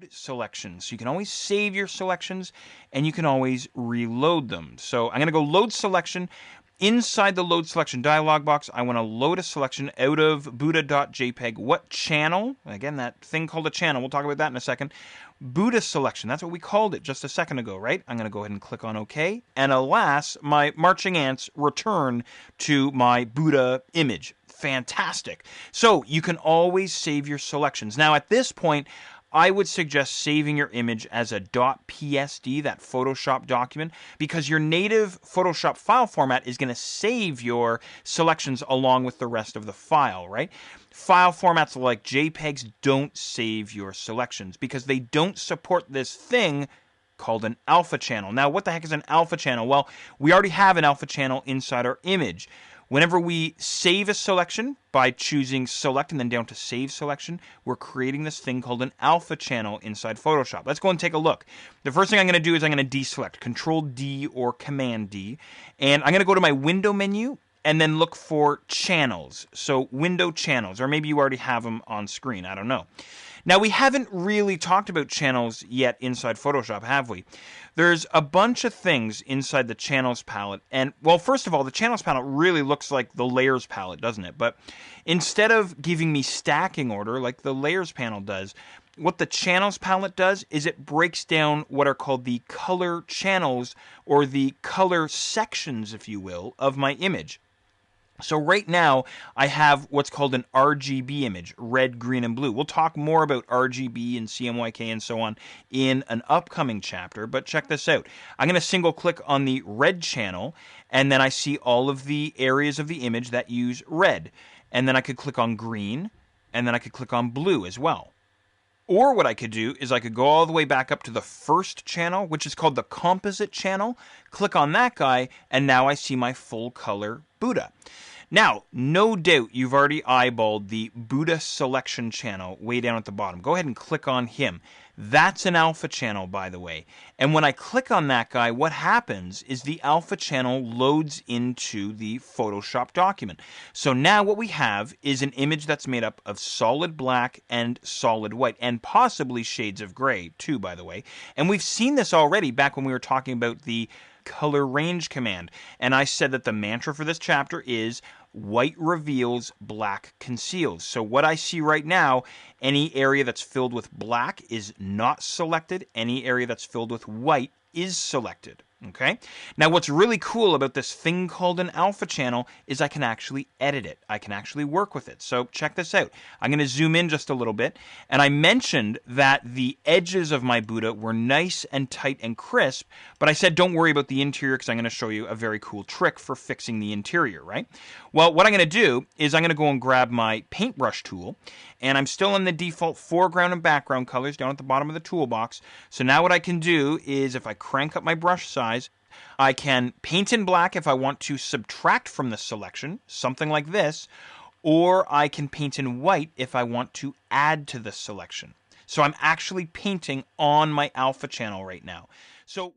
selections. So you can always save your selections and you can always reload them. So I'm going to go load selection. Inside the load selection dialog box, I want to load a selection out of Buddha.jpg. What channel? Again, that thing called a channel. We'll talk about that in a second. Buddha selection. That's what we called it just a second ago, right? I'm going to go ahead and click on OK. And alas, my marching ants return to my Buddha image. Fantastic. So you can always save your selections. Now, at this point, I would suggest saving your image as a .psd, that Photoshop document, because your native Photoshop file format is going to save your selections along with the rest of the file, right? File formats like JPEGs don't save your selections because they don't support this thing called an alpha channel. Now, what the heck is an alpha channel? Well, we already have an alpha channel inside our image. Whenever we save a selection by choosing select and then down to save selection, we're creating this thing called an alpha channel inside Photoshop. Let's go and take a look. The first thing I'm going to do is I'm going to deselect, Control D or Command D, and I'm going to go to my window menu and then look for channels. So window channels, or maybe you already have them on screen, I don't know. Now, we haven't really talked about channels yet inside Photoshop, have we? There's a bunch of things inside the channels palette. And, well, first of all, the channels palette really looks like the layers palette, doesn't it? But instead of giving me stacking order like the layers panel does, what the channels palette does is it breaks down what are called the color channels, or the color sections, if you will, of my image. So right now, I have what's called an RGB image, red, green, and blue. We'll talk more about RGB and CMYK and so on in an upcoming chapter, but check this out. I'm going to single click on the red channel, and then I see all of the areas of the image that use red. And then I could click on green, and then I could click on blue as well. Or what I could do is I could go all the way back up to the first channel, which is called the composite channel, click on that guy, and now I see my full color Buddha. Now, no doubt you've already eyeballed the Buddha selection channel way down at the bottom. Go ahead and click on him. That's an alpha channel, by the way. And when I click on that guy, what happens is the alpha channel loads into the Photoshop document. So now what we have is an image that's made up of solid black and solid white, and possibly shades of gray too, by the way. And we've seen this already back when we were talking about the color range command. And I said that the mantra for this chapter is white reveals, black conceals. So what I see right now, any area that's filled with black is not selected. Any area that's filled with white is selected. Okay? Now, what's really cool about this thing called an alpha channel is I can actually edit it. I can actually work with it. So check this out. I'm going to zoom in just a little bit. And I mentioned that the edges of my Buddha were nice and tight and crisp, but I said don't worry about the interior because I'm going to show you a very cool trick for fixing the interior, right? Well, what I'm going to do is I'm going to go and grab my paintbrush tool, and I'm still in the default foreground and background colors down at the bottom of the toolbox. So now what I can do is if I crank up my brush size, I can paint in black if I want to subtract from the selection, something like this, or I can paint in white if I want to add to the selection. So I'm actually painting on my alpha channel right now. So